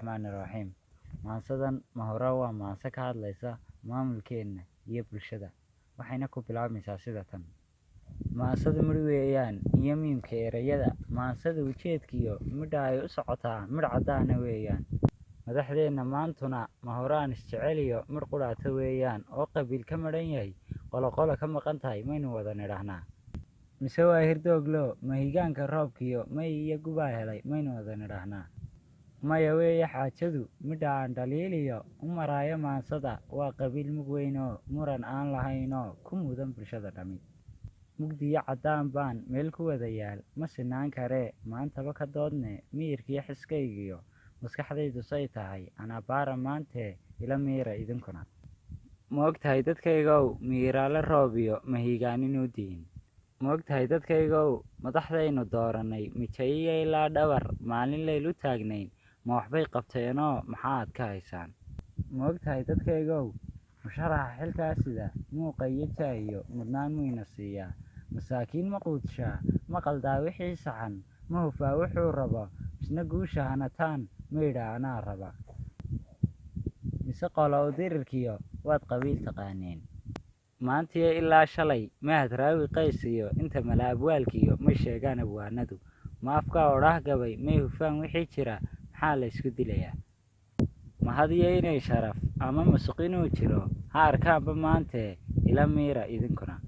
Raxmaani Raxiim. Maansadan Mahora waa maanse ka hadlaysa maamulkeena iyo bulshada, waxayna ku bilaabmaysaa sida tan. Maansadu midh weeyaan iyo miimka erayada. Maansada ujeedkiyo midha ay u socotaa midh caddaana weeyaan. Madaxdeenna maantuna Mahoraan isjeceliyo midh qudhaata weeyaan oo qabiil ka madhan yahay, qoloqolo ka maqan tahay maynu wada nidhahnaa. Mise waa hirdooglo mahigaanka roobkiyo may iyo gubaa helay maynu wada nidhahnaa. Maya weeye xaajadu midha aan dhaliiliyo u maraayo maansada waa qabiil mug weynoo muran aan lahaynoo ku mudan bulshada dhammi. Mugdiyo caddaan baan meel ku wada yaal ma sinaan karee maantaba ka doodne miyirkiyo xiskaygiyo maskaxdaydu say tahay anaa baara maantee ila miira idinkuna. Ma ogtahay dadkaygow miiraale roob iyo mahigaan inuu diin. Ma ogtahay dadkaygow madaxdaynu doorannay mijayiyo ilaa dhabar maalin layl u taagnayn ma waxbay qabteenoo maxaad ka haysaan. Ma ogtahay dadkaygow musharaxa xilkaasida muuqa iyo jaahiyo mudnaan muyna siiyaa. Masaakiin ma quudshaa ma qaldaa wixii saxan ma hufaa wuxuu rabo misna guusha hanataan maydha anaa raba. Mise qolo u dirirkiyo waad qabiil taqaaneen. Maantiyo ilaa shalay mahad raawi qaysiyo inta mala abwaalkiyo may sheegaan abwaanadu. Ma afkaa odhaah gabay may hufaan wixii jira maxaa la isku dilayaa. Ma hadiyo inay sharaf ama musuq inuu jiro ha arkaanba maantee ila miira idinkuna.